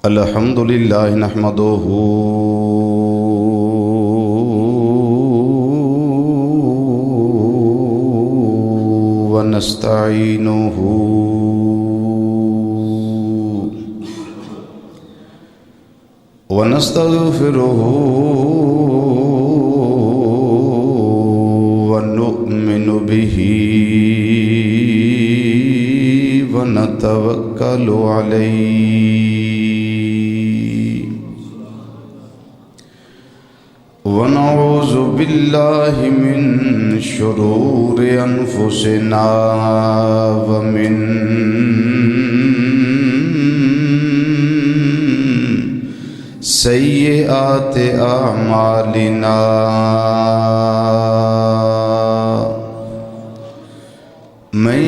الحمد لله نحمده ونستعينه ونستغفره ونؤمن به ونتوكل عليه ونعوذ بالله من شرور أنفسنا ومن سيئات أعمالنا من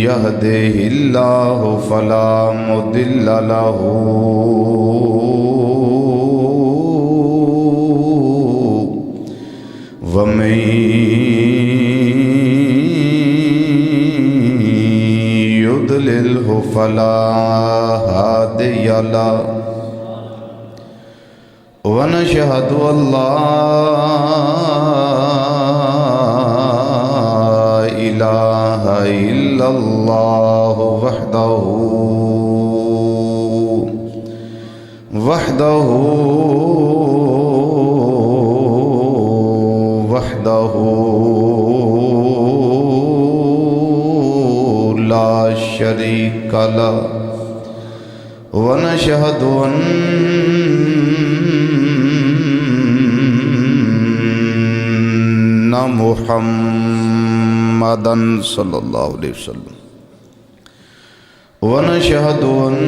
يهده الله فلا مضل له ومن يضلله فلا هادي له ونشهد أن لا إله إلا الله وحده لا شريك له ونشهد أن محمدًا صلى الله عليه وسلم ونشهد أن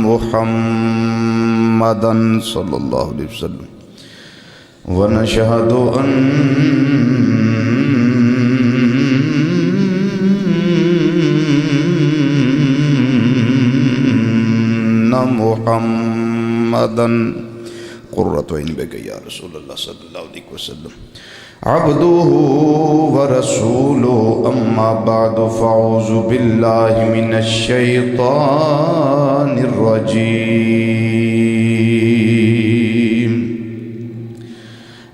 محمدًا صلى الله عليه وسلم ونشهد أن محمدًا قرة عين بك يا رسول الله صلى الله عليه وسلم عبده ورسوله أما بعد فأعوذ بالله من الشيطان الرجيم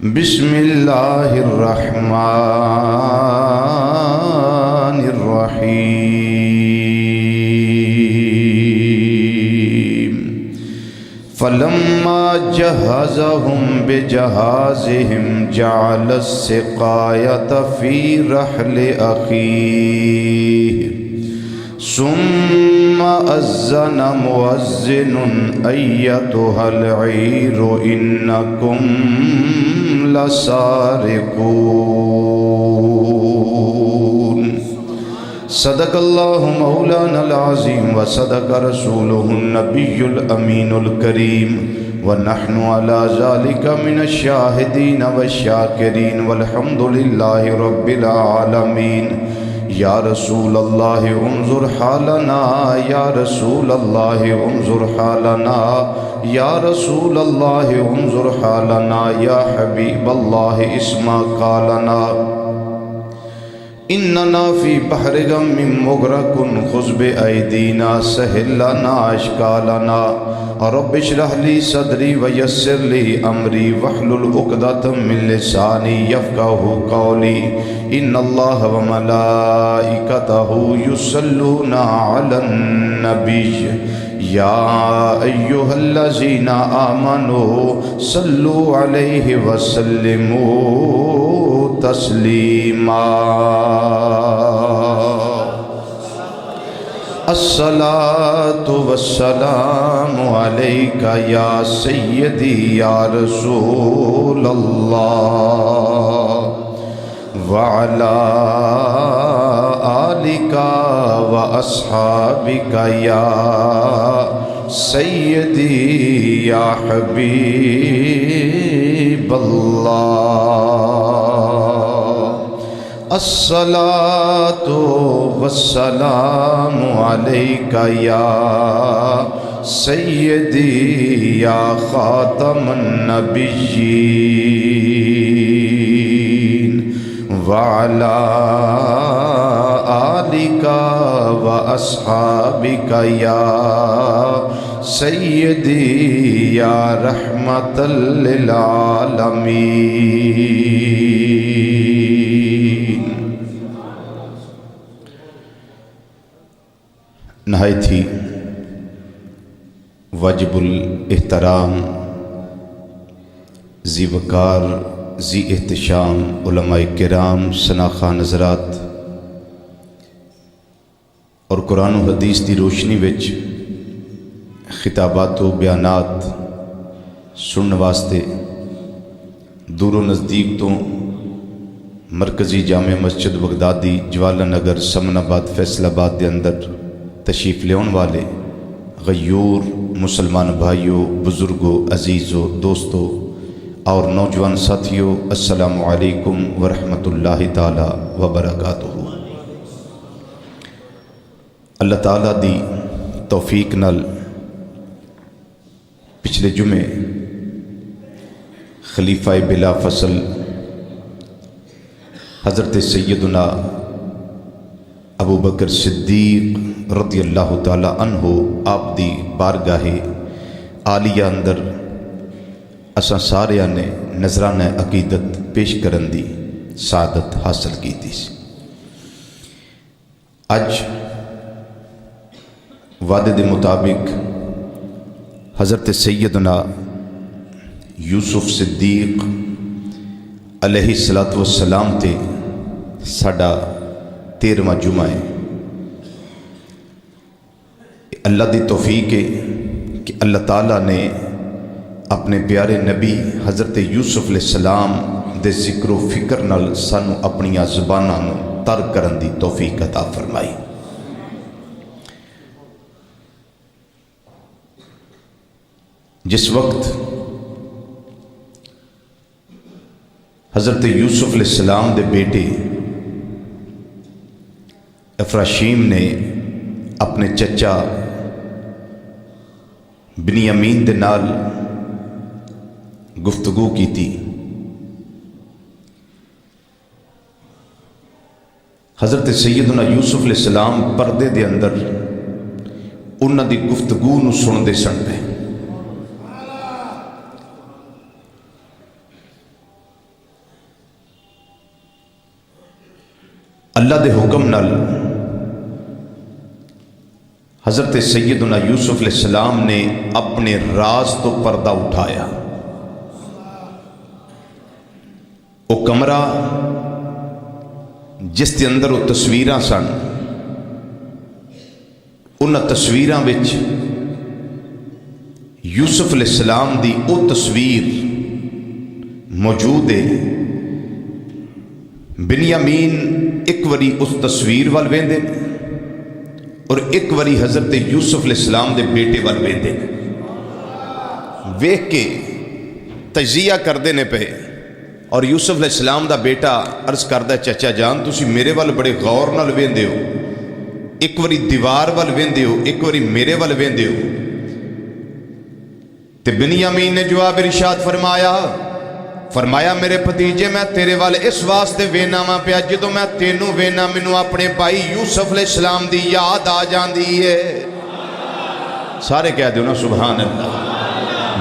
بسم الله الرحمن الرحيم فلما جهزهم بجهازهم جعل السقاية في رحل أخيه ثم أذن مؤذن أيتها العير إنكم لسارقون صدق الله مولانا العظيم وصدق رسوله النبي الأمين الكريم ونحن على ذلك من الشاهدين والشاكرين والحمد لله رب العالمين يا رسول الله انظر حالنا يا رسول الله انظر حالنا يا رسول الله انظر حالنا يا حبيب الله اسمع قالنا إننا في بحر غم مغرق خذ بأيدينا سهل لنا أشكالنا رب اشرح لي صدري ويسر لي أمري واحلل عقدة من لساني يفقهوا قولي إن الله وملائكته يصلون على النبي يا أيها الذين آمنوا صلوا عليه وسلموا تسليما الصلاة والسلام عليك يا سيدي يا رسول الله وعلى آلك وأصحابك يا سيدي يا حبيب الله الصلاة والسلام عليك يا سیدی یا خاتم النبیین وعلی آلک و اصحابک یا سیدی یا رحمت للعالمین۔ نہایت ہی واجب الاحترام، ذی وقار، ذی احتشام علماء کرام، ثنا خان حضرات اور قرآن و حدیث دی روشنی وچ خطابات و بیانات سنن واسطے دور و نزدیک تو مرکزی جامع مسجد بغدادی جوالا نگر سمن آباد فیصل آباد دے اندر تشریف لیون والے غیور مسلمان بھائیوں، بزرگوں، عزیزوں، دوستوں اور نوجوان ساتھیوں، السلام علیکم ورحمۃ اللہ تعالی وبرکاتہ۔ اللہ تعالیٰ دی توفیق نال پچھلے جمعے خلیفہ بلا فصل حضرت سیدنا ابو بکر صدیق رضی اللہ تعالی عنہ آپ دی بارگاہ عالیہ اندر اساں ساریاں نے نذرانہ عقیدت پیش کرن دی سعادت حاصل کی تھی۔ اج وعدے دے مطابق حضرت سیدنا یوسف صدیق علیہ السلام تے ساڈا 13واں جمعہ ہے۔ اللہ دی توفیق ہے کہ اللہ تعالیٰ نے اپنے پیارے نبی حضرت یوسف علیہ السلام دے ذکر و فکر نال سانو اپنی زباناں نو تر کرن دی توفیق عطا فرمائی۔ جس وقت حضرت یوسف علیہ السلام دے بیٹے افراشیم نے اپنے چچا بنیامین دے نال گفتگو کی تھی، حضرت سیدنا یوسف علیہ السلام پردے دے اندر انہاں دی گفتگو نو سن دے سن پے۔ اللہ دے حکم نال حضرت سیدنا یوسف علیہ السلام نے اپنے راز تو پردہ اٹھایا۔ وہ کمرہ جس کے اندر وہ تصویراں سن، ان تصویراں وچ یوسف علیہ السلام دی وہ تصویر موجود ہے۔ بنیامین ایک وری اس تصویر وال ویندے اور ایک وری حضرت یوسف علیہ السلام دے بیٹے وال ویندے، ویکھ کے تجزیہ کردے نے پے۔ اور یوسف علیہ السلام دا بیٹا عرض کردہ چچا جان تسی میرے وال بڑے غور نال ویندے ہو، ایک وری دیوار وال ویندے ہو، ایک وری میرے وال ویندے ہو۔ تے بنیامین نے جواب ارشاد فرمایا میرے بھتیجے میں تیرے والے اس واسطے وینا ماں پیا جدوں میں تینوں وینا مینوں اپنے بھائی یوسف علیہ السلام دی یاد آ جاندی ہے۔ سارے کہہ دیو نا سبحان اللہ۔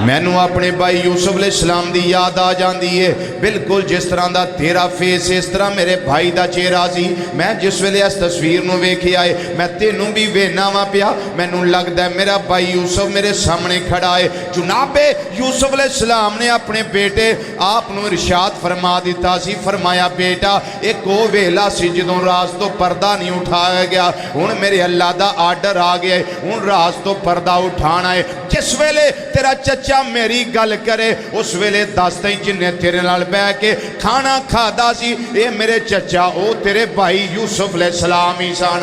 مینوں اپنے بھائی یوسف علیہ السلام دی یاد آ جاندی ہے، بالکل جس طرح دا تیرا فیس اس طرح میرے بھائی دا چہرہ سی۔ میں جس ویلے اس تصویر نو ویکھی آئے میں تینوں بھی وینا وا پیا، مینوں لگدا ہے میرا بھائی یوسف میرے سامنے کھڑا ہے۔ جناب یوسف علیہ السلام نے اپنے بیٹے آپ نو ارشاد فرما دیتا سی، فرمایا بیٹا ایک او ویلا سی جدوں راز تو پردہ نہیں اٹھایا گیا، ہن میرے اللہ دا آرڈر آ گیا ہے، ہن راز تو پردہ اٹھانا ہے۔ جس ویلے تیرا چچا میری گل کرے اس ویلے دستے جنہیں تیرے نال بہ کے کھانا کھادا سی اے میرے چچا او تیرے بھائی یوسف علیہ السلام ہی سن۔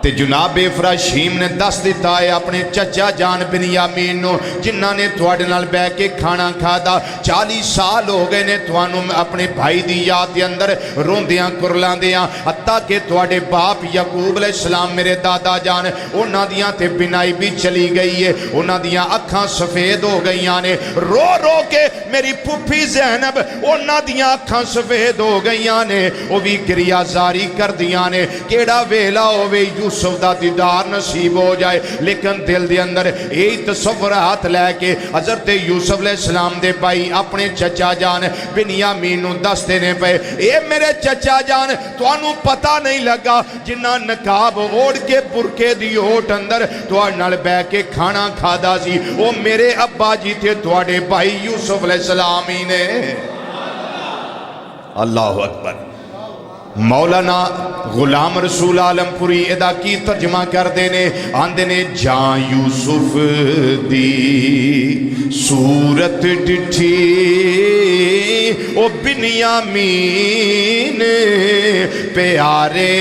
تے جناب افراشیم نے دس دیتا ہے اپنے چچا جان بنیامین نو جنہاں نے تواڈے نال بہ کے کھانا کھادا 40 سال ہو گئے نے توانوں اپنے بھائی دی یاد دے اندر روندیاں کرلاندیاں حتیٰ کہ تواڈے باپ یعقوب علیہ السلام میرے دادا جان انہاں دیاں تے بینائی بھی چلی گئی ہے انہاں دیاں اکھاں سفید ہو گئیاں نے رو رو کے میری پھپھی زینب انہاں دیاں اکھاں سفید ہو گئیاں نے وہ بھی گریہ زاری کر دیاں نے کیڑا ویلا ہوئے یوسف دا دیدار نصیب ہو جائے لیکن دل دے اندر یہی تصورات لے کے حضرت یوسف علیہ السلام دے بھائی اپنے چچا جان بنیامین نو دس دینے پہ اے میرے چچا جان توانوں پتہ نہیں لگا جنہ نقاب اوڑ کے برکے دی اوٹ اندر توان نال بے کے کھانا کھادا سی وہ میرے ابا جی تھے تواڈے بھائی یوسف علیہ السلام ہی نے اللہ اکبر مولانا غلام رسول عالم پوری ادا کی ترجمہ کر دینے آندے نے جان یوسف دی صورت ڈٹھی او بنیامین پیارے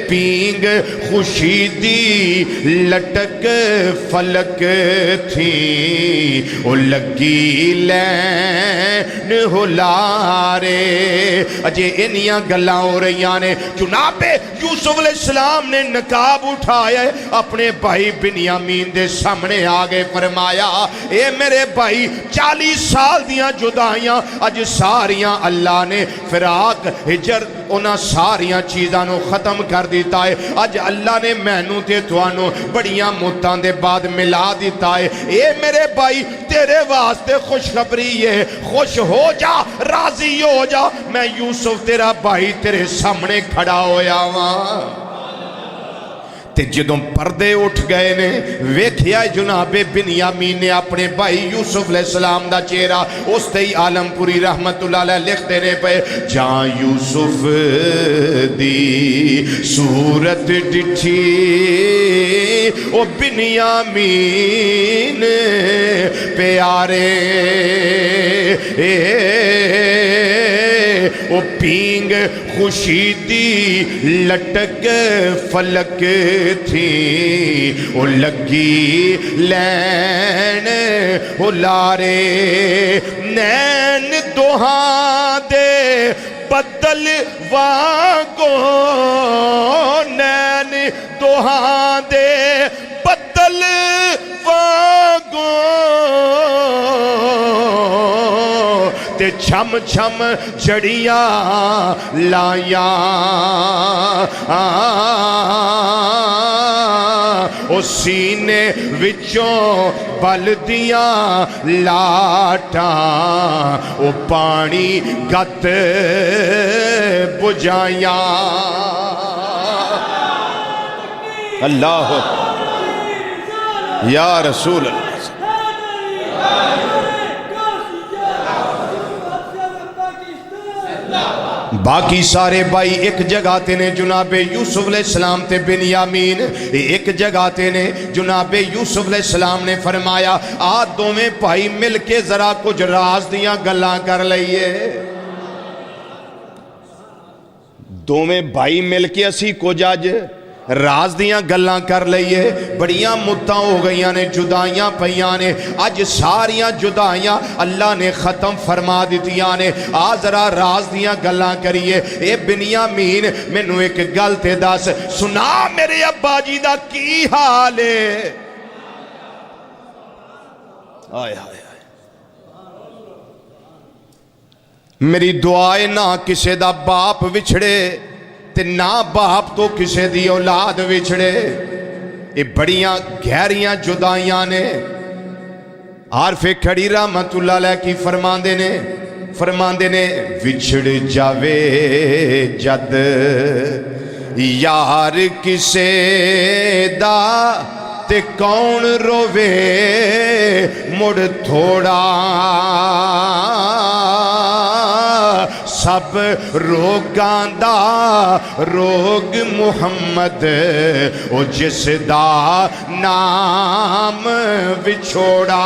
پینگ خوشی دی لٹک فلک تھی او لگی لین ہلارے اجے انیاں گلاں ہو رہیاں نے جناب یوسف علیہ السلام نے نقاب اٹھایا اپنے بھائی بنیامین دے سامنے آگے فرمایا اے میرے بھائی 40 سال دیاں جدائیاں اج ساریاں اللہ نے فراق ہجر انہاں ساریاں چیزاں نو ختم کر دیتا ہے اج اللہ نے مینوں تے توانوں بڑیاں مدتاں دے بعد ملا دیتا ہے اے میرے بھائی تیرے واسطے خوشخبری ہے خوش ہو جا راضی ہو جا میں یوسف تیرا بھائی تیرے سامنے کھڑا ہویا ہاں تے جدوں پردے اٹھ گئے نے ویکھیا جناب بنیامین نے اپنے بھائی یوسف علیہ السلام دا چہرہ اس تے ہی عالم پوری رحمت اللہ علیہ لکھتے نے پہ جان یوسف دی صورت ڈٹھی او بنیامین پیارے او پینگ خوشی دی لٹک فلک تھی او لگی لین ہلارے نین دوہاں دے بدل وانگو نین دوہاں دے بدل وانگو تے چھم چھم جڑیاں لائیاں او سینے وچوں بلدیاں لاٹاں او پانی گت بجائیاں اللہ یا رسول اللہ باقی سارے بھائی ایک جگہ تے نے جناب یوسف علیہ السلام تے بنیامین ایک جگہ تے نے جناب یوسف علیہ السلام نے فرمایا آج دوویں بھائی مل کے ذرا کچھ راز دیاں گلاں کر لئیے دوویں بھائی مل کے اسی کچھ آج راز دیاں گلاں کر لئیے بڑیاں مدتاں ہو گئیاں نے جدائیاں پہیاں نے اج ساریاں جدائیاں اللہ نے ختم فرما دیتیاں نے آج ذرا راز دیاں گلاں کریے اے بنیامین میں نو ایک گل تے دس سنا میرے ابا جی دا کی حال ہے آئے آئے میری دعائے نہ کسے دا باپ وچھڑے تے نہ باپ تو کسے دی اولاد وچھڑے یہ بڑیاں گہریاں جدائیاں نے عارف کھڑی رحمت اللہ علیہ کی فرماندے نے وچھڑ جاوے جد یار کسے دا تے کون روے مڑ تھوڑا سب روگاں دا روگ محمد او جس دا نام وچھوڑا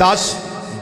10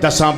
10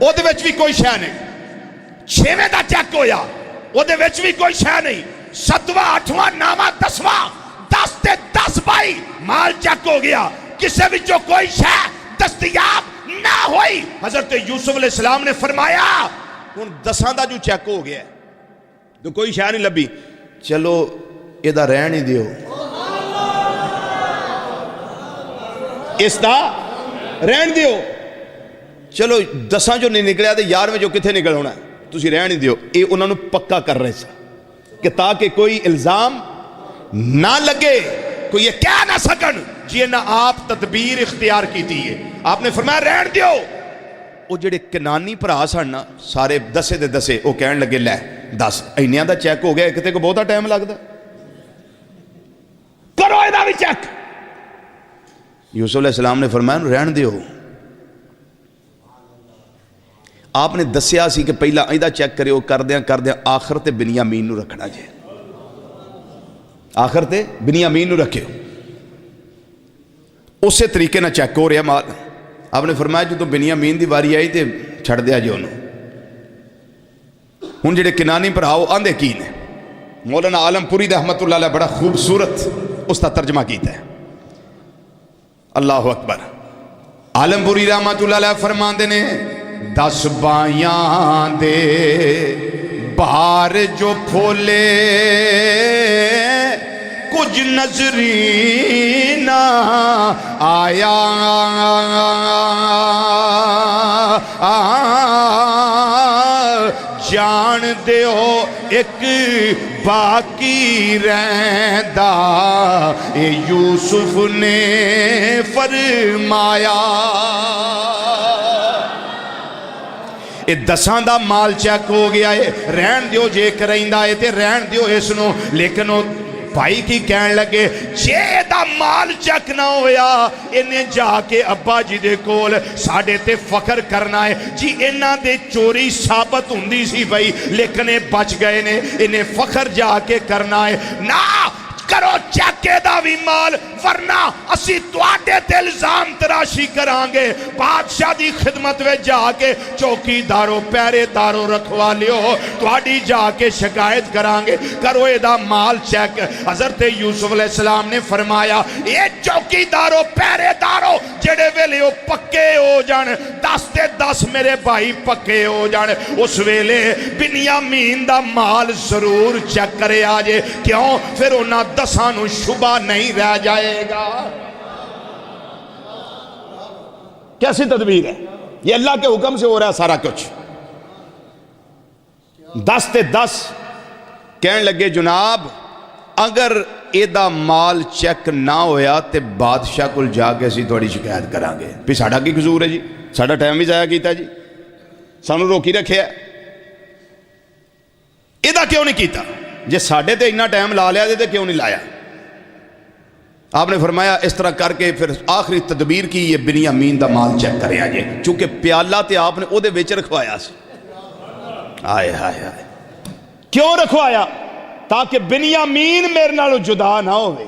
او دے وچ بھی کوئی شے نہیں. 6ویں دا چیک ہویا او دے وچ بھی کوئی شے نہیں. 7واں 8واں 9واں 10واں 10 تے 10 بائی مال چیک ہو گیا, کسے وچوں کوئی شے دستیاب نہ ہوئی. حضرت یوسف علیہ السلام نے فرمایا ہن 10 دا جو چیک ہو گیا تو کوئی شے نہیں لبھی, چلو یہ دا رہن ہی دیو, اس دا رہن دیو. چلو 10 جو نہیں نکلیا تو 11 جو کتنے نکل ہونا ہے, تسی رہن ہی دیو. یہ انہوں نے پکا کر رہے سا کہ تاکہ کوئی الزام نہ لگے, کوئی یہ کہہ نہ سکن جی نہ آپ تدبیر اختیار کی تھی ہے. آپ نے فرمایا رہن دیو. وہ جڑے کنانی بھرا سن نا سارے دسے دے دسے, وہ کہن لگے لے 10 اینیاں دا چیک ہو گیا, کتے کو بہتا ٹائم لگتا, کرو ایدہ بھی چیک. یوسف علیہ السلام نے فرمایا رہن دیو. آپ نے دسیا سی کہ پہلا ایدہ چیک کرے, وہ کر دیاں آخر تے بنیامین نو رکھنا جائے, آخر تے بنیامین نو رکھے. اسے طریقے نہ چیک ہو رہا مال. آپ نے فرمایا جو تو بنیامین دی واری آئی تے چھڑ دیا جو انہوں. ہن جڑے کنانی پر آؤ آندے کی نے, مولانا عالم پوری رحمت اللہ علیہ بڑا خوبصورت اس کا ترجمہ کیتا ہے. اللہ اکبر. عالم پوری رحمت اللہ علیہ فرمان دے نے 10 بائیاں دے بہار جو پھولے کچھ نظری نہ آیا, جان دیو ایک باقی رہندا, اے یوسف نے فرمایا. اے 10 دا مال چیک ہو گیا ہے, رہن دیو جے کرائندہ ہے تے رہن دیو اس نو. لیکن وہ بھائی کی کہن لگے جے دا مال چیک نہ ہویا انہیں جا کے ابا جی دے کول ساڑھے تے فخر کرنا ہے جی انہاں دے چوری ثابت ہوندی سی بھائی, لیکن یہ بچ گئے نے, انہیں فخر جا کے کرنا ہے. نا کرو چیکے دا بھی مال, ورنہ اسی تواڈے تے الزام تراشی کرانگے. بادشاہ دی خدمت میں جا کے چوکی دارو پیرے دارو رکھوا لیو, تواڈی جا کے شکایت کرانگے. کرو اے دا مال چیک. حضرت یوسف علیہ السلام نے فرمایا اے چوکی دارو پیرے دارو جڑے ویلے او پکے ہو جان, 10 تے 10 میرے بھائی پکے ہو جان, اس ویلے بنیامین دا مال ضرور چیک کرے آجے. کیوں؟ پھر انہاں 10 نو شبہ نہیں رہ جائے گا. کیسی تدبیر ہے یہ؟ اللہ کے حکم سے ہو رہا ہے سارا کچھ. 10 تے 10 کہن لگے جناب اگر ایدہ مال چیک نہ ہویا تے بادشاہ کل جا کے اسی تھوڑی شکایت کرانگے. پھر ساڑھا کی قصور ہے جی, ساڑھا ٹائم بھی ضائع کیتا جی, سانو روکی رکھے ہے. ایدہ کیوں نہیں کیتا؟ جے ساڑھے تے اتنا ٹائم لا لیا دے کیوں نہیں لایا؟ آپ نے فرمایا اس طرح کر کے پھر آخری تدبیر کی یہ بنیامین دا مال چیک کرے آجے, چونکہ پیالہ تے آپ نے او دے بیچ رکھوایا سی. آئے آئے آئے, کیوں رکھوایا؟ تاکہ بنیامین میرے نالو جدا نہ ہوئے.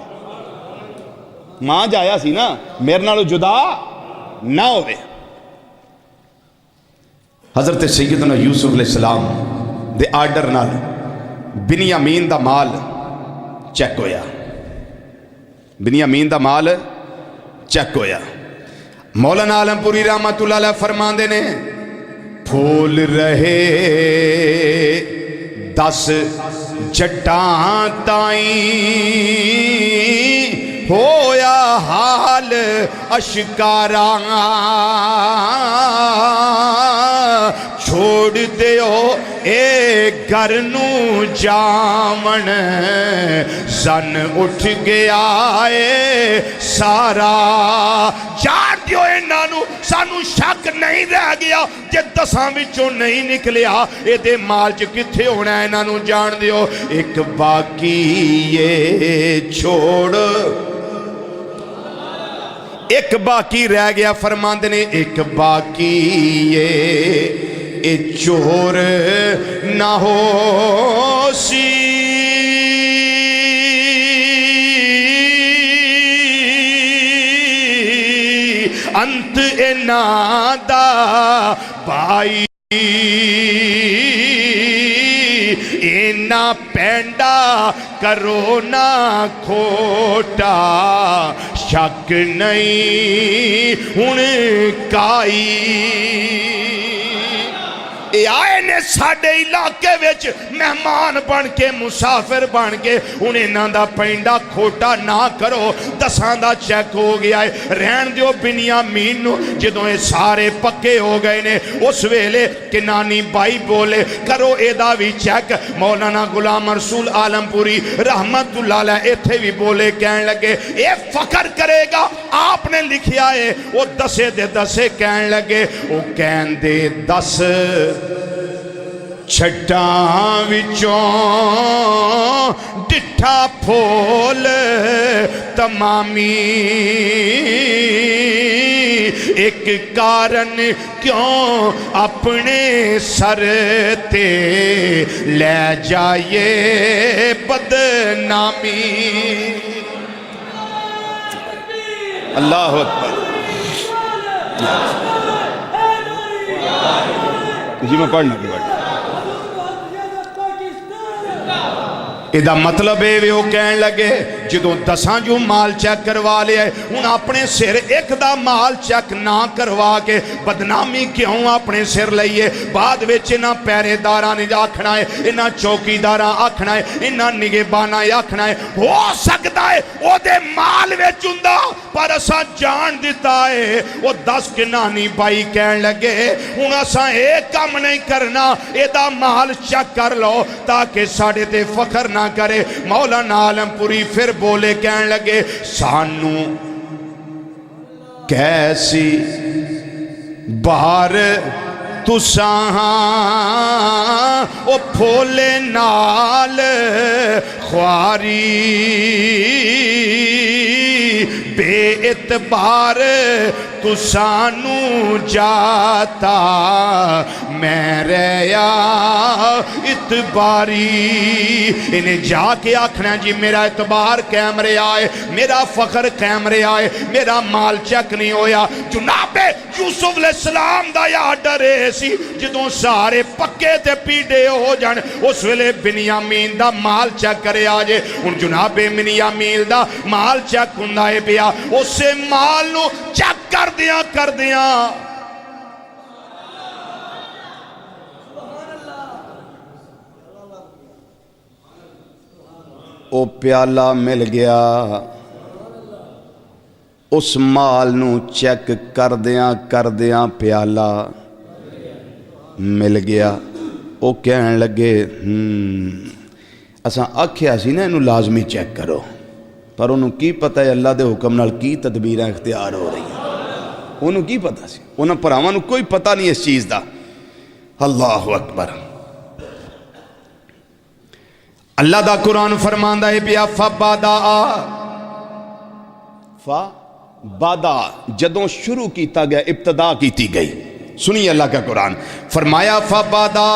ماں جایا سی نا, میرے نالو جدا نہ ہوئے. حضرت سیدنا یوسف علیہ السلام دے آرڈر نال بنیامین دا مال چیک ہویا. بنیامین دا مال چیک ہویا. مولانا عالم پوری رحمت اللہ علیہ فرمان دے نے پھول رہے 10 جٹاں تائیں ہویا حال اشکارا, چھوڑ دیو اے گھر نو جامن, زن اٹھ گیا اے سارا. جان دیو اے نانو, سانو شک نہیں رہ گیا جے 10 وچوں نہیں نکلیا اے دے مال چ کتھے ہونا ہے نانو جان دیو. ایک باقی یہ چھوڑ, ایک باقی رہ گیا. فرماندے نے ایک باقی یہ چور نہ ہو سی, انت انہاں دا بھائی اینا پینڈا کرو نہ کھوٹا شک نہیں ہن کائی اے آئے نے ساڑھے علاقے ویچ مہمان بن کے مسافر بن کے انہیں نہ دا پینڈا کھوٹا نہ کرو دسان دا چیک ہو گیا ہے رہن دیو بنیامین نو جدوں اے سارے پکے ہو گئے نے اس ویلے کہ نانی بائی بولے کرو اے دا بھی چیک مولانا غلام رسول عالم پوری رحمت اللہ علیہ ایتھے بھی بولے کہنے لگے اے فخر کرے گا آپ نے لکھیا ہے وہ دسے دے دسے کہنے لگے وہ کہن دے دس چھٹاں وچوں ڈٹھا پھول تمامی ایک کارن کیوں اپنے سر تے لے جائے بدنامی اللہ اکبر جی میں پڑھنا کی بات ایدہ مطلب ہے وہ کہنے لگے جدوں دساں جو مال چیک کروا لیا ہے ان اپنے سر ایک دا مال چیک نہ کروا کے بدنامی کیوں اپنے سر لئیے بعد ویچ انہاں پیرے داران آکھنا ہے انہاں چوکی داران آکھنا ہے انہاں نگہبانہ آکھنا ہے ہو سکتا ہے وہ دے مال ویچ اندہ پر اساں جان دیتا ہے وہ 10 کے نانی بائی کہنے لگے ان اساں ایک کام نہیں کرنا ایدہ مال چیک کر لو تاکہ ساڑھے تے فخر نہ کرے مولانا عالم پوری پھر بولے کہنے لگے سانو کیسی باہر تساں او پھولے نال خواری بے اعتبار تسانو جاتا میں ریا اتباری انہیں جا کے آکھنا جی میرا اعتبار کیمرے آئے میرا فخر کیمرے آئے میرا مال چیک نہیں ہویا جناب یوسف علیہ السلام دا یا ڈرے سی جدوں سارے پکے تے پیڑے ہو جان اس ویلے بنیامین دا مال چیک کرے آجے ان جناب بنیامین دا مال چیک کندائے پیا اسے مال نو چیک کر دیا او پیالہ مل گیا اس مال نو چیک کر دیا پیالہ مل گیا او کہنے لگے اساں آکھیا سی نا انہوں لازمی چیک کرو پر انہوں کی پتہ ہے اللہ دے حکم نال کی تدبیریں اختیار ہو رہی ہیں انہوں کی پتہ سی انہوں پراوانوں کوئی پتہ نہیں اس چیز دا اللہ اکبر اللہ دا قرآن فرماندہ ہے پیا فبادا جدوں شروع کیتا گیا ابتدا کیتی گئی سنیے اللہ کا قرآن فرمایا فبادا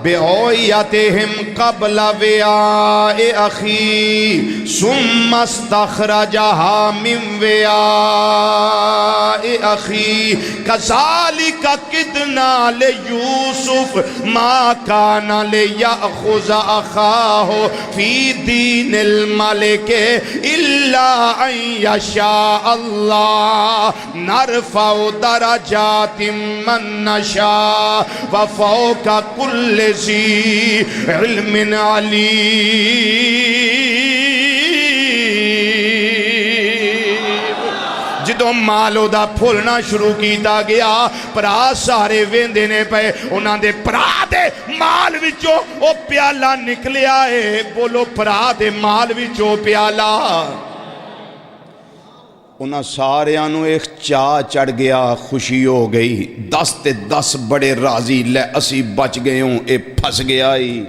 بِعُوِّيَتِهِمْ قَبْلَ وِعَاءِ أَخِي ثُمَّ اسْتَخْرَجَهَا مِنْ وِعَاءِ أَخِي كَذَلِكَ كِدْنَا لِيُوسُفَ مَا كَانَ لِيَأْخُذَ أَخَاهُ فِي دِينِ الْمَلِكِ إِلَّا أَنْ يَشَاءَ اللَّهُ نَرْفَعُ دَرَجَاتٍ مَّن نَّشَاءُ وَفَوْقَ كُلِّ ذی علم علیم جدوں مالو دا پھولنا شروع کیتا گیا پرا سارے ویندے نے پے انہاں دے پرا دے مال وچوں او پیالہ نکلیا ہے بولو پرا دے مال وچوں پیالہ انہاں سارے آنو ایک چاہ چڑھ گیا خوشی ہو گئی 10 تے 10 بڑے راضی لے اسی بچ گئے ہوں اے پھس گیا ہی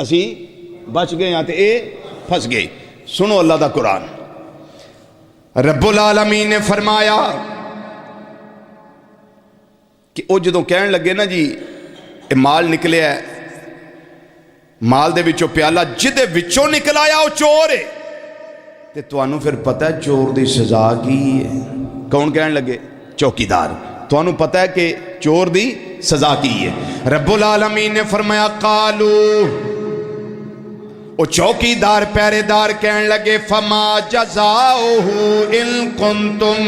اسی بچ گئے ہیں تے اے پھس گئی سنو اللہ دا قرآن رب العالمین نے فرمایا کہ او جدوں کہنے لگے نا جی اے مال نکلے ہے مال دے وچوں پیالہ جدے وچوں نکلایا او چور ہے تے تو انہوں پھر پتہ ہے چور دی سزا کی ہے کون کہن لگے؟ چوکیدار۔ تو انہوں پتہ ہے کہ چور دی سزا کی ہے۔ رب العالمین نے فرمایا قالو، وہ چوکیدار پہرے دار کہن لگے فما جزاؤہ ان کنتم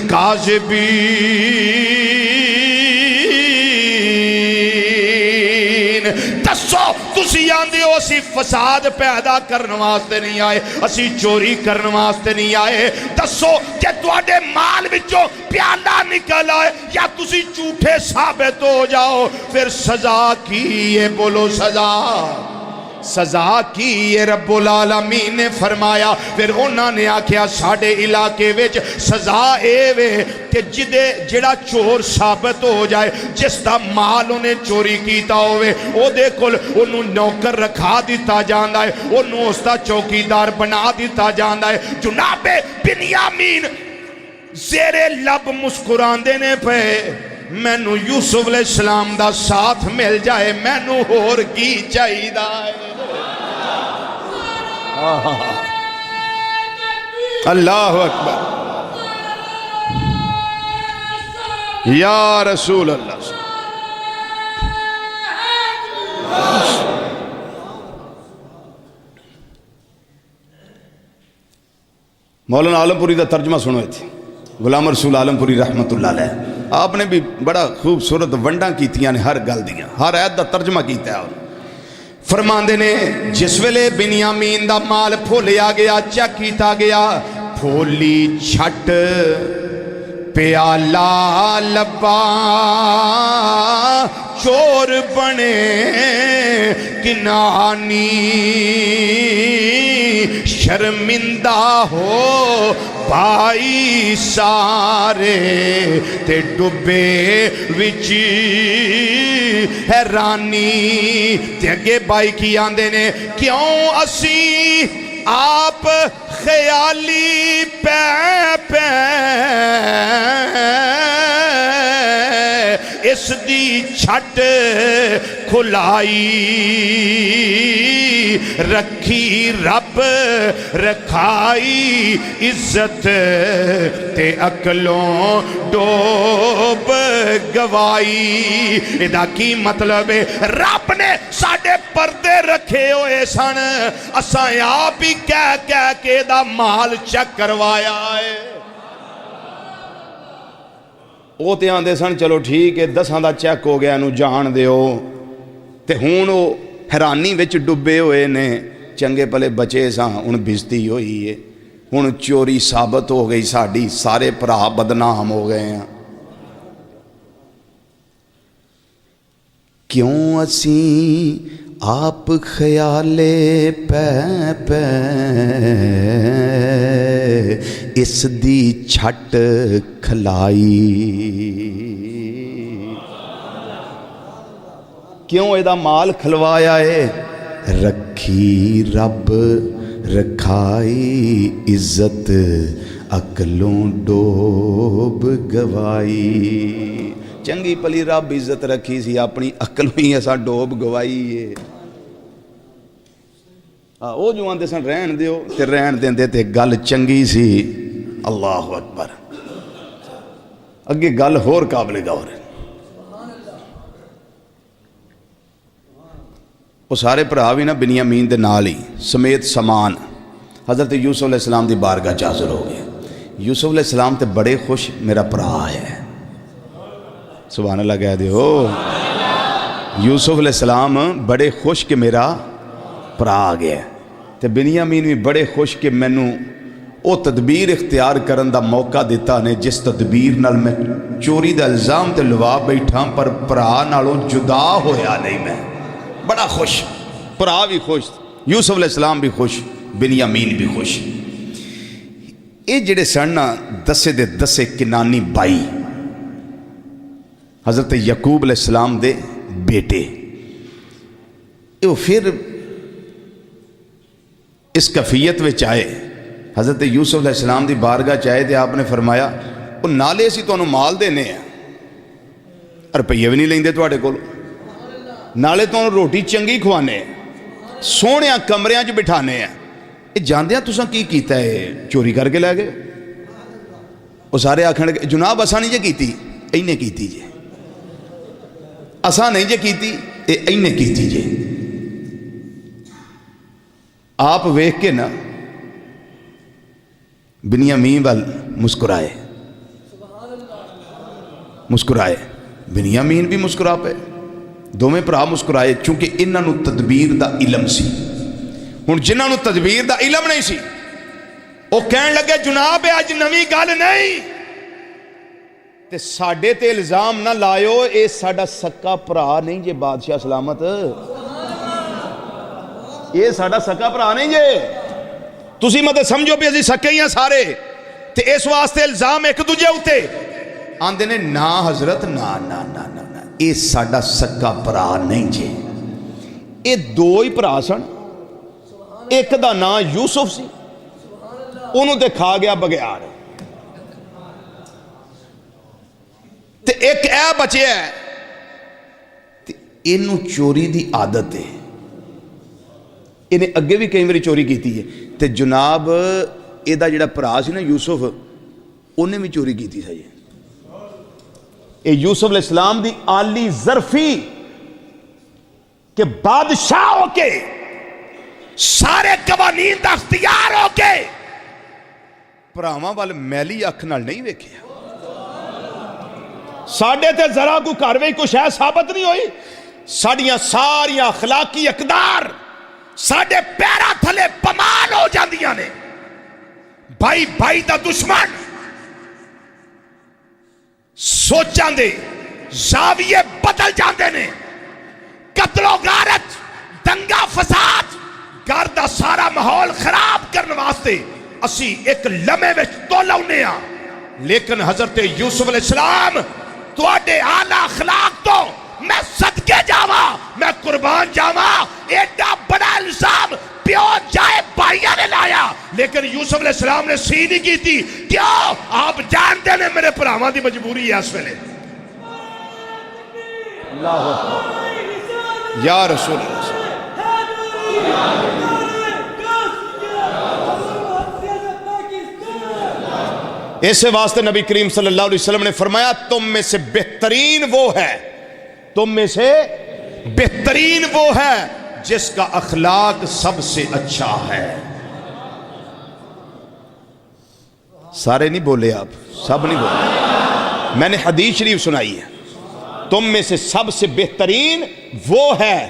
کاذبین، دسو تسی آندے ہو اسی فساد پیدا کرنے واسطے نہیں آئے، اسی چوری کرنے واسطے نہیں آئے، دسو کہ تواڈے مال وچوں پیالہ نکل آئے یا تسی جھوٹے ثابت ہو جاؤ، پھر سزا کی ہے؟ بولو سزا کی ہے؟ رب العالمین نے فرمایا، پھر انہوں نے آکھیا ساڑھے علاقے وچ سزا اے وے کہ جڑا چور ثابت ہو جائے، جس دا مال انہیں چوری کیتا ہوئے، او دے کل انہوں نوکر رکھا دیتا جاندہ ہے، انہوں اس دا چوکیدار بنا دیتا جاندہ ہے۔ جناب بنیامین زیر لب مسکران دینے پہ مینو یوسف علیہ السلام دا ساتھ مل جائے، مینو ہور کی چاہیے دا ہے۔ اللہ اکبر، یا رسول اللہ۔ مولانا عالمپوری دا ترجمہ سنوئے تھے، غلام رسول عالمپوری رحمت اللہ علیہ، آپ نے بھی بڑا خوبصورت ونڈاں کیتیاں نے، ہر گل دیاں، ہر آیت دا ترجمہ کیتا ہے۔ فرماندے نے جس ویلے بنیامین دا مال پھولیا گیا، چیک کیتا گیا، پھولی چھٹ پیالہ لبا، چور بنے کنانی، شرمندہ ہو بھائی سارے، تے ڈبے وچی حیرانی، تے اگے بھائی کی آندے نے کیوں اسی آپ خیالی پہ اس دی چھٹ کھلائی، رکھی رب رکھائی، عزت تے عقلوں ڈوب گوائی۔ ادا کی مطلب ہے رب نے ساڑھے پردے رکھے ہوئے سن، اساں آپ ہی کہہ کے دا مال چیک کروایا ہے۔ وہ تے آندے سن چلو ٹھیک ہے 10 دا چیک ہو گیا، انہوں جان دیو، تے ہون وہ حیرانی وچ ڈبے ہوئے نے، چنگے پلے بچے ساں، ان بزتی ہوئی ہے، ہن چوری ثابت ہو گئی ساڑی، سارے پرا بدنام ہو گئے ہیں۔ کیوں اسی آپ خیالے پہ اس دی چھٹ کھلائی، کیوں ایدہ مال کھلوایا ہے؟ رکھی رب رکھائی، عزت عقلوں ڈوب گوائی۔ چنگی پلی رب عزت رکھی سی، اپنی عقلوں ہی ایسا ڈوب گوائی ہے۔ وہ جو آندے سن رہن دیو، تے رہن دیندے تے گل چنگی سی۔ اللہ اکبر، اگے گل ہور قابل غور ہے۔ وہ سارے بھرا بھی نا بنیامین دے نال ہی سمیت سامان حضرت یوسف علیہ السلام دی بارگاہ چ حاضر ہو گئے۔ یوسف علیہ السلام تے بڑے خوش، میرا بھرا ہے، سبحان اللہ کہہ دیو۔ یوسف علیہ السلام بڑے خوش کہ میرا بھرا آ گیا، تے بنیامین بھی بڑے خوش کہ مینوں او تدبیر اختیار کرن دا موقع دیتا نے جس تدبیر نال میں چوری دا الزام تے لوا بیٹھا، پر بھرا نالوں جدا ہویا نہیں۔ میں بڑا خوش، بھرا بھی خوش، یوسف علیہ السلام بھی خوش، بنیامین بھی خوش۔ یہ جڑے سن دسے دے دسے کنانی بائی حضرت یعقوب علیہ السلام دے بیٹے، یہ پھر اس کفیت وچ آئے، حضرت یوسف علیہ السلام دی بارگاہ چاہے تھے، آپ نے فرمایا وہ نالے اسی تو انہوں مال دینے ہیں، روپیے بھی نہیں لیں دے تواڈے کول، نالے تو انہوں روٹی چنگی کھوانے ہیں، سونے کمریاں جو بٹھانے ہیں۔ یہ جاندے ہیں تساں کی کیتا ہے؟ چوری کر کے لے گئے؟ وہ سارے آکھن گے جناب اساں نہیں جے کیتی، اینے کیتی جے، اساں نہیں جے کیتی، اینے کیتی جے۔ آپ ویکھ کے نا بنیامین وال مسکرائے، مسکرائے، بنیامین بھی مسکرا پے، دوویں بھرا مسکرائے، چونکہ انہاں نوں تدبیر دا علم سی۔ ہن جنہاں نوں تدبیر دا علم نہیں سی وہ کہن لگے جناب اج نویں گل نہیں تے ساڈے تے الزام نہ لائیو، اے ساڈا سکا بھرا نہیں جے بادشاہ سلامت، یہ ساڈا سکا بھرا نہیں جے، تسی مت سمجھو بھی اسی سکے ہی ہیں سارے، تے اس واسطے الزام ایک دوجے ہوتے آندے نے نا حضرت نا نا نا نا نا یہ ساڈا سکا بھرا نہیں جے۔ یہ دو ہی بھرا سن، ایک دا نام یوسف سی، انہوں تے کھا گیا بگیار، تے ایک اے بچے ہے تے انہوں چوری دی عادت ہے، انہیں اگے بھی کئی باری چوری کیتی ہے، تے جناب اے دا جڑا بھرا سی نا یوسف انہیں بھی چوری کیتی سی۔ اے یوسف علیہ السلام دی عالی ظرفی کہ بادشاہ ہو کے سارے قوانین دا اختیار ہو کے بھراواں وال میلی اکھ نال نہیں ویکھیا، ساڈے تے ذرا کو کاروئی کچھ ہے ثابت نہیں ہوئی، ساڈیاں ساریاں اخلاقی اقدار ساڈے پیرا تھلے پمال ہو جاندیاں نے، بھائی بھائی دا دشمن، سوچاں دے زاویے بدل جاندے نے، قتل و غارت، دنگا فساد، گھر دا سارا ماحول خراب کرنے واسطے اسی ایک لمحے وچ تولاونے ہاں، لیکن حضرت یوسف علیہ السلام تواڈے اعلیٰ اخلاق تو میں صدقے جاواں، میں قربان جاواں، ایڈا بڑا الزام پیو جائے بھائیاں نے لایا، لیکن یوسف علیہ السلام نے سی نہیں کی تھی، کیوں؟ آپ جانتے ہیں میرے بھراواں دی مجبوری ہے اس ویلے۔ اللہ اکبر یا رسول اللہ، اس واسطے نبی کریم صلی اللہ علیہ وسلم نے فرمایا تم میں سے بہترین وہ ہے، تم میں سے بہترین وہ ہے جس کا اخلاق سب سے اچھا ہے۔ سارے نہیں بولے آپ، سب نہیں بولے، میں نے حدیث شریف سنائی ہے، تم میں سے سب سے بہترین وہ ہے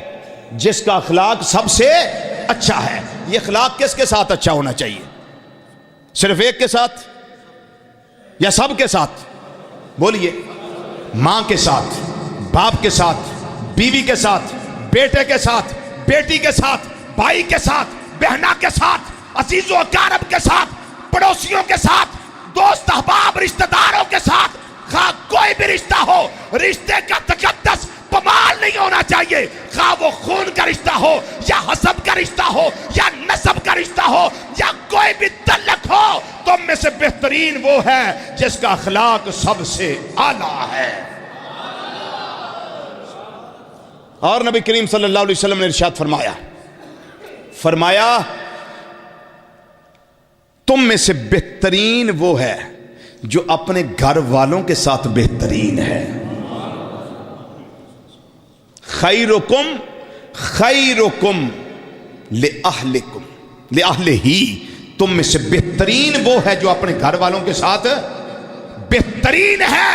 جس کا اخلاق سب سے اچھا ہے۔ یہ اخلاق کس کے ساتھ اچھا ہونا چاہیے؟ صرف ایک کے ساتھ یا سب کے ساتھ؟ بولیے، ماں کے ساتھ، باپ کے ساتھ، بیوی کے ساتھ، بیٹے کے ساتھ، بیٹی کے ساتھ، بھائی کے ساتھ، بہنا کے ساتھ، عزیز و اقارب کے ساتھ، پڑوسیوں کے ساتھ، دوست احباب رشتہ داروں کے ساتھ، خواہ کوئی بھی رشتہ ہو، رشتے کا تقدس پمال نہیں ہونا چاہیے، خواہ وہ خون کا رشتہ ہو یا حسب کا رشتہ ہو یا نسب کا رشتہ ہو یا کوئی بھی تعلق ہو، تم میں سے بہترین وہ ہے جس کا اخلاق سب سے اعلیٰ ہے۔ اور نبی کریم صلی اللہ علیہ وسلم نے ارشاد فرمایا تم میں سے بہترین وہ ہے جو اپنے گھر والوں کے ساتھ بہترین ہے۔ خیرکم خیرکم لأہلکم لأہلہ، تم میں سے بہترین وہ ہے جو اپنے گھر والوں کے ساتھ بہترین ہے۔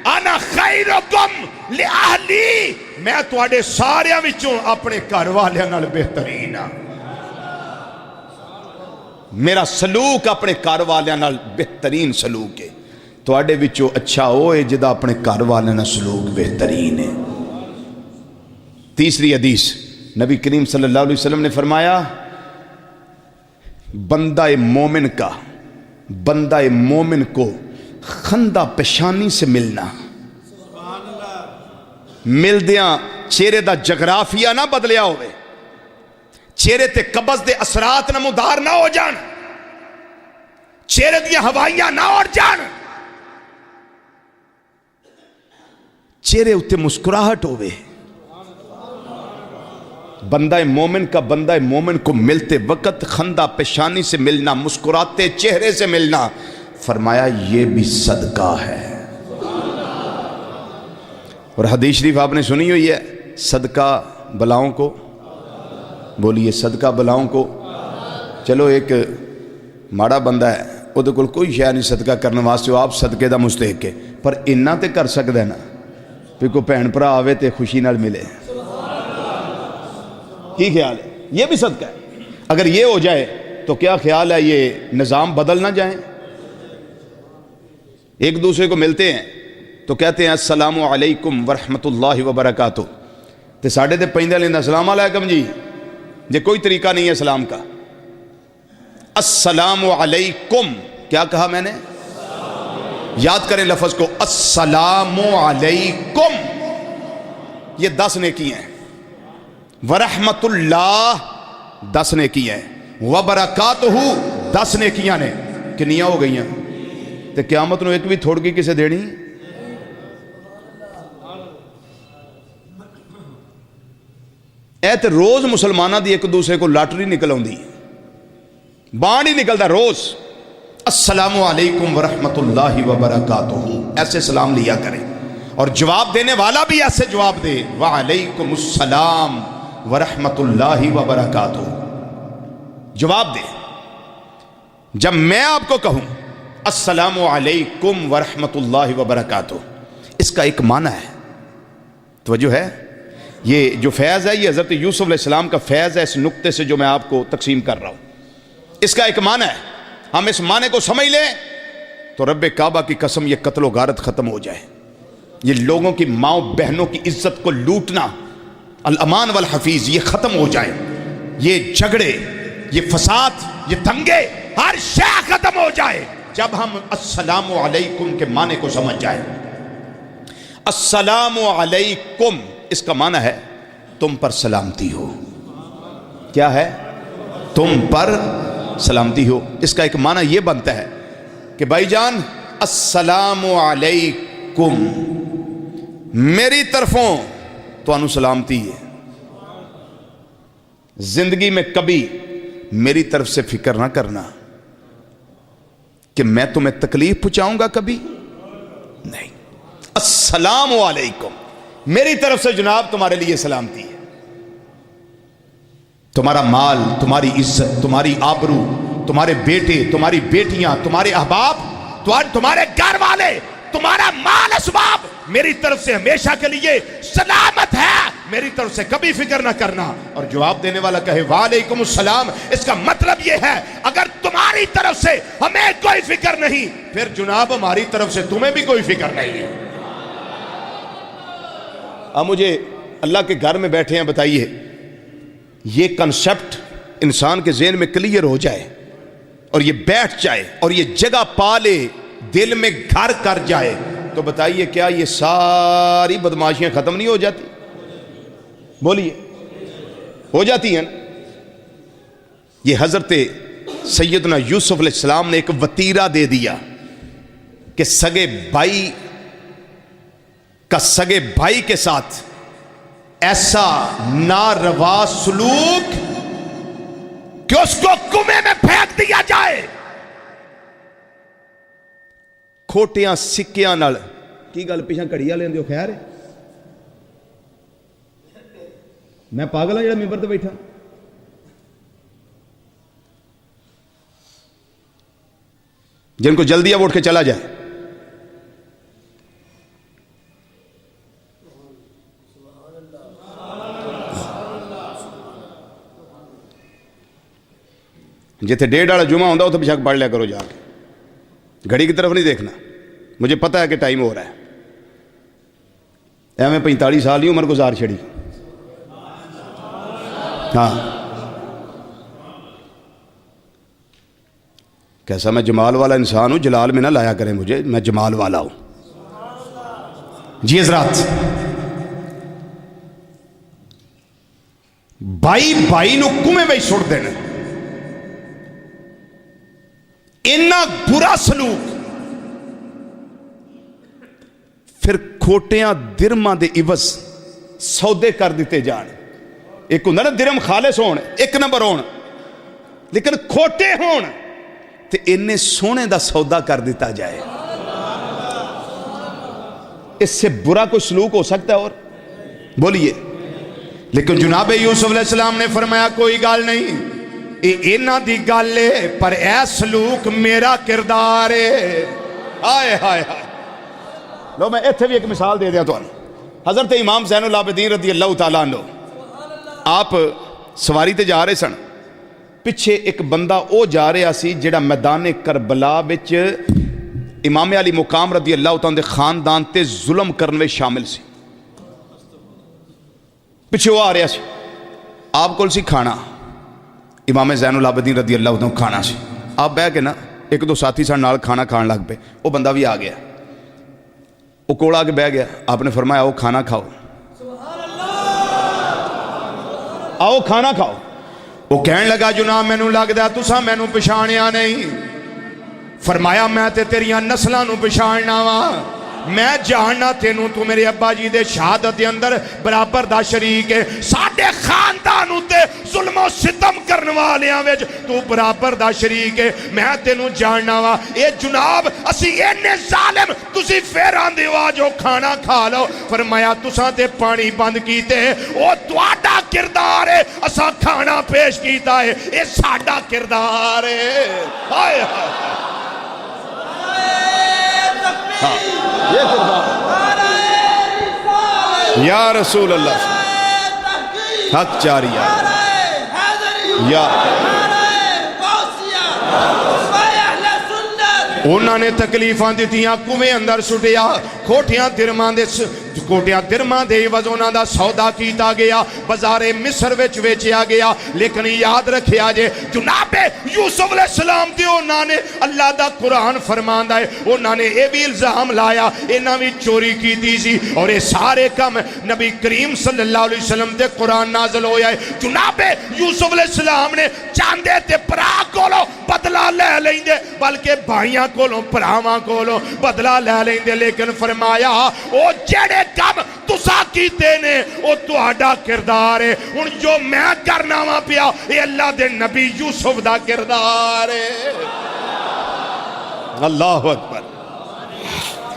انا خیرکم لأہلی، میں تواڈے ساریاں وچوں اپنے گھر والیاں نال بہترین ہاں، میرا سلوک اپنے گھر والیاں نال بہترین سلوک ہے، تواڈے وچوں اچھا ہوئے جدا اپنے گھر والیاں نال سلوک بہترین ہے۔ تیسری حدیث نبی کریم صلی اللہ علیہ وسلم نے فرمایا بندہ مومن کو خندہ پیشانی سے ملنا، ملدیاں چہرے دا جغرافیہ نہ بدلیا ہوئے، چہرے تے قبض دے اثرات نہ مدار نہ ہو جان، چہرے دیا ہوائیاں نہ اڑ جان، چہرے اتے مسکراہٹ ہوئے۔ بندہ مومن کو ملتے وقت خندہ پیشانی سے ملنا، مسکراتے چہرے سے ملنا، فرمایا یہ بھی صدقہ ہے. اور حدیث شریف آپ نے سنی ہوئی ہے, صدقہ بلاؤں کو, بولیے صدقہ بلاؤں کو. چلو ایک ماڑا بندہ ہے, وہ کول کوئی شے نہیں صدقہ کرنے واسطے, وہ آپ صدقے دا مستحق ہے, پر اتنا تے کر سکدا ہے نا کہ کوئی بھین بھرا آوے تے خوشی نال ملے. کی خیال ہے؟ یہ بھی صدقہ ہے. اگر یہ ہو جائے تو کیا خیال ہے یہ نظام بدل نہ جائیں؟ ایک دوسرے کو ملتے ہیں تو کہتے ہیں السلام علیکم ورحمۃ اللہ وبرکاتہ, تے ساڑھے تے پہندے لیندہ السلام علیکم جی, یہ کوئی طریقہ نہیں ہے سلام کا. السلام علیکم کیا کہا میں نے؟ یاد کریں لفظ کو, السلام علیکم, یہ 10 نیکی ہیں. ورحمت اللہ 10 نیکی ہیں. وبرکاتہ 10 نیکیاں نے. کنیاں ہو گئی ہیں؟ تے قیامت نو ایک بھی تھوڑ کی کسے دینی؟ اے تے روز مسلمانہ دی ایک دوسرے کو لاٹری نکل آؤندی, بانڈ ہی نکلتا روز. السلام علیکم ورحمت اللہ وبرکاتہ, ایسے سلام لیا کریں, اور جواب دینے والا بھی ایسے جواب دے, وعلیکم السلام ورحمت اللہ وبرکاتہ. جواب دے. جب میں آپ کو کہوں السلام علیکم ورحمت اللہ وبرکاتہ, اس کا ایک معنی ہے, توجہ ہے. یہ جو فیض ہے یہ حضرت یوسف علیہ السلام کا فیض ہے. اس نقطے سے جو میں آپ کو تقسیم کر رہا ہوں, اس کا ایک معنی ہے. ہم اس معنی کو سمجھ لیں تو رب کعبہ کی قسم یہ قتل و غارت ختم ہو جائے. یہ لوگوں کی ماؤں بہنوں کی عزت کو لوٹنا, الامان والحفیظ, یہ ختم ہو جائے. یہ جھگڑے, یہ فساد, یہ دنگے, ہر شے ختم ہو جائے جب ہم السلام علیکم کے معنی کو سمجھ جائیں. السلام علیکم اس کا معنی ہے تم پر سلامتی ہو. کیا ہے؟ تم پر سلامتی ہو. اس کا ایک معنی یہ بنتا ہے کہ بھائی جان السلام علیکم, میری طرفوں تو انو سلامتی ہے. زندگی میں کبھی میری طرف سے فکر نہ کرنا کہ میں تمہیں تکلیف پہنچاؤں گا, کبھی نہیں. السلام علیکم میری طرف سے جناب تمہارے لیے سلامتی ہے. تمہارا مال, تمہاری عزت, تمہاری آبرو, تمہارے بیٹے, تمہاری بیٹیاں, تمہارے احباب, تمہارے گھر والے, تمہارا مال اسباب میری طرف سے ہمیشہ کے لیے سلامت ہے. میری طرف سے کبھی فکر نہ کرنا. اور جواب دینے والا کہے وعلیکم السلام, اس کا مطلب یہ ہے اگر تمہاری طرف سے ہمیں کوئی فکر نہیں, پھر جناب ہماری طرف سے تمہیں بھی کوئی فکر نہیں ہے. اب مجھے اللہ کے گھر میں بیٹھے ہیں, بتائیے یہ کنسپٹ انسان کے ذہن میں کلیئر ہو جائے اور یہ بیٹھ جائے اور یہ جگہ پا لے, دل میں گھر کر جائے, تو بتائیے کیا یہ ساری بدماشیاں ختم نہیں ہو جاتی؟ بولیے ہو جاتی ہیں. یہ حضرت سیدنا یوسف علیہ السلام نے ایک وتیرہ دے دیا کہ سگے بھائی کا سگے بھائی کے ساتھ ایسا ناروا سلوک کہ اس کو کنویں میں پھینک دیا جائے. کھوٹیاں سکیاں نال کی گل پیچھے کڑیا لیندے ہو؟ خیر ہے, میں پاگل ہوں جڑا ممبر تے بیٹھا. جن کو جلدی اب اٹھ کے چلا جائے. جتنے 1:30 والا جمعہ ہوتا اتنے بشک پڑھ لیا کرو جا کے, گھڑی کی طرف نہیں دیکھنا. مجھے پتہ ہے کہ ٹائم ہو رہا ہے. میں 45 سال ہی عمر گزار چھڑی. ہاں کیسا میں جمال والا انسان ہوں, جلال میں نہ لایا کریں مجھے, میں جمال والا ہوں. جی حضرات, بھائی نو کنویں میں سٹ دینا, اتنا برا سلوک. پھر کھوٹیاں درماں دے عوض سودے کر دیتے جان. ایک ہوں نا درم خالص ہون, ایک نمبر ہون, لیکن کھوٹے ہون تو انہیں سونے دا سودا کر دیتا جائے. اس سے برا کوئی سلوک ہو سکتا ہے؟ اور بولیے. لیکن جناب یوسف علیہ السلام نے فرمایا کوئی گال نہیں، اینا دی گال ہے پر اے سلوک میرا کردار ہے. آئے ہائے ہائے. لو میں ایتھے بھی ایک مثال دے دیا تو حضرت امام زین العابدین رضی اللہ تعالیٰ عنہ آپ سواری تے جا رہے سن، پچھے ایک بندہ او جا رہا سی جڑا میدان کربلا وچ امام علی مقام رضی اللہ تعالیٰ دے خاندان تے ظلم کرنے شامل سی. پچھے وہ آ رہا سی، آپ کو سی کھانا، امام زین العابدین رضی اللہ تعالیٰ کھانا سی. آپ بہ کے نا ایک دو ساتھی سن نال کھانا کھان لگ پہ، وہ بندہ بھی آ گیا، وہ کوڑا کے بہ گیا. آپ نے فرمایا آؤ کھانا کھاؤ، آؤ کھانا کھاؤ. وہ کہنے لگا جناب مینوں لگدا تساں مینوں پچھاڑیا نہیں. فرمایا میں تے تیریاں نسلاں نوں پچھاڑنا وا، میں جاننا تینوں تو میرے ابا جی دے شہادت دے اندر برابر دا شریک ہے. ساڈے خاندان تے ظلم و ستم کرن والیاں وچ تو برابر دا شریک ہے. میں تینوں جاننا وا. اے جناب اسی اینے ظالم تسی پھر آندے ہو جو کھانا کھا لو. فرمایا تساں تے پانی بند کیتے او تہاڈا کردار ہے، اساں کھانا پیش کیتا ہے اے ساڈا کردار ہے. ہائے ہائے یہ کردار یا رسول اللہ حق چاریا یا انہوں نے تکلیفاں دیتیاں کنویں اندر سٹیا، کھوٹیاں درماں دے وزونہ دا سودا کیتا گیا، بازار مصر وچ ویچیا گیا. لیکن یاد رکھیا جے جناب یوسف علیہ السلام تے انہوں نے اللہ دا قرآن فرماندا ہے انہوں نے اے بھی الزام لایا انہاں بھی چوری کیتی سی. اور اے سارے کم نبی کریم صلی اللہ علیہ وسلم تے قرآن نازل ہویا ہے. جناب یوسف علیہ السلام نے چاندے تے پرا کولو بدلہ لے لیندے، بلکہ بھائیاں کولوں پراواں کولوں بدلہ لے لیندے. لیکن فرمایا او جڑے کم تسا کیتے نے او تہاڈا کردار ہے. ہن جو میں کرنا وا پیا اے اللہ دے نبی یوسف دا کردار ہے. اللہ اکبر.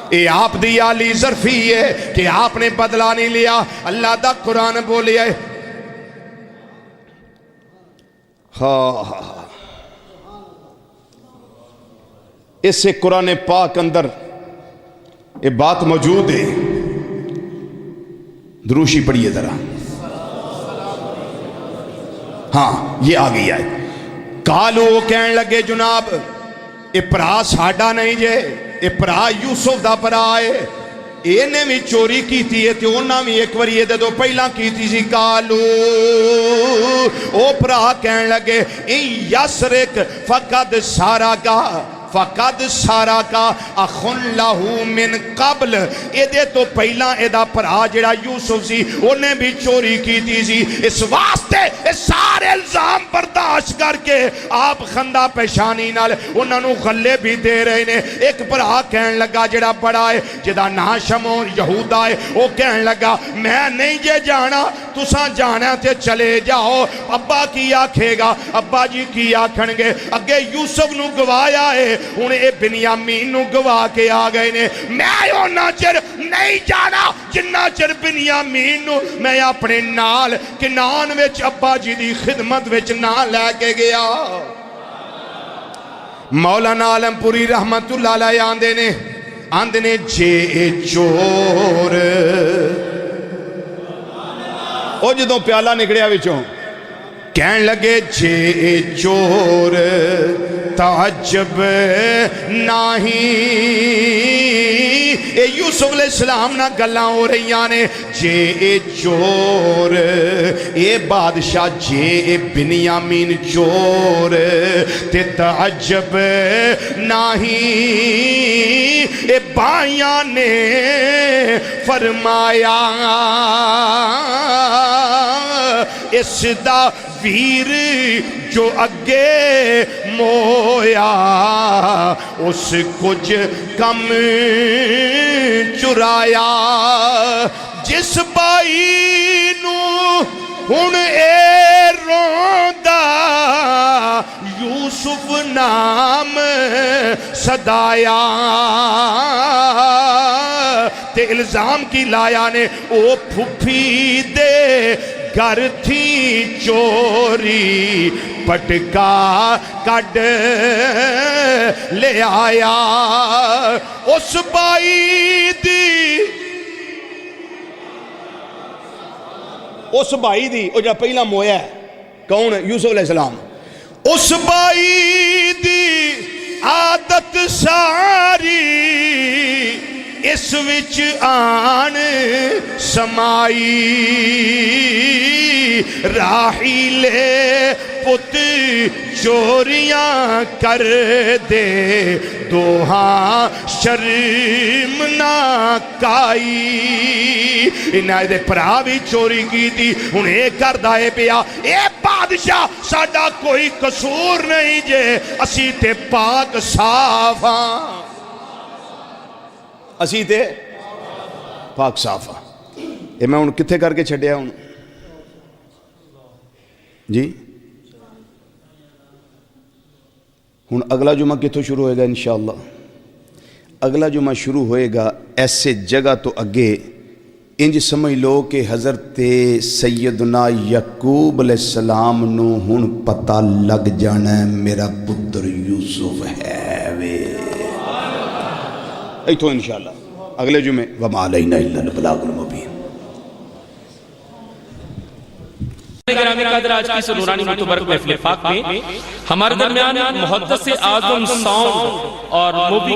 اے آپ دی عالی ظرفی ہے کہ آپ نے بدلہ نہیں لیا. اللہ دا قرآن بولیا ہے ہاں اس سے قرآن پاک اندر یہ بات موجود ہے. دروشی پڑھیے ذرا. ہاں یہ آ گئی ہے. کالو کہنے لگے جناب اے پرا ساڈا نہیں جے، اے پرا یوسف دا پرا ہے، اینے بھی چوری کیتی ہے تے انہاں بھی ایک واری دے دو پہلا کیتی سی. کالو او پرا کہنے لگے این یسرک فقد سارا کا فقد سارا کا اخن لہو من قبل. اے دے تو پہلا اے دا پرا جڑا یوسف سی انہیں بھی چوری کیتی سی. اس واسطے اس سارے الزام برداشت کر کے آپ خندہ پیشانی نال انہوں نے غلے بھی دے رہے نے. ایک پرا کہن لگا جڑا بڑا ہے جدا نا شمون یہودا ہے وہ کہن لگا میں نہیں جے جانا، تساں جانا تے چلے جاؤ. ابا کی آکھے گا، ابا جی کی آکھن گے. اگے یوسف نو گوایا ہے ہن اے بنیامین نو گوا کے آ گئے نے. میں اونا چر نہیں جانا جنہ چر بنیامین نو میں اپنے نال کنان وچ ابا جی دی خدمت وچ نہ لے کے گیا. مولانا عالم پوری رحمت اللہ علیہ آندے نے جے چور او جدوں پیالہ نکڑیا وچوں کہن لگے جے چور تعجب نہیں. اے یوسف علیہ السلام نہ گلاں ہو رہیاں نے. جے چور اے بادشاہ جے بنیامین چور تے تعجب نہیں. اے بائیاں نے فرمایا اس دا ویر جو اگے مویا اس کچھ کم چرایا. جس بائی نو ہن اے روندا یوسف نام صدایا تے الزام کی لایا نے او پھپھی دے گھر تھی چوری پٹکا کڈ لے آیا اس بائی دی او جا پہلا مویا ہے کون ہے یوسف علیہ السلام اس بائی دی عادت ساری اس وچ آن سمائی راہی لے پت چوریاں کر دے دوہاں شرم نہ کائی انہاں دے پرا بھی چوری کی تھی انہیں کر دائے پیا اے بادشاہ ساڈا کوئی قصور نہیں جے اسی تے پاک صاف ہاں اسی تے پاک صاف ہاں اے میں ان کتھے کر کے چھڑیا ہوں جی ہن اگلا جمعہ کتھوں شروع ہوئے گا انشاءاللہ اگلا جمعہ شروع ہوئے گا ایسے جگہ تو اگے انج سمجھ لو کہ حضرت سیدنا یعقوب علیہ السلام نو ہن پتہ لگ جانا ہے میرا پتر یوسف ہے وے ایتھوں انشاءاللہ اگلے جمعے وما علینا الا البلاغ المبین گرامی قدر آج کی سنورانی متبرک محفل پاک میں ہمارے درمیان محدث اعظم ساؤنڈ اور موبی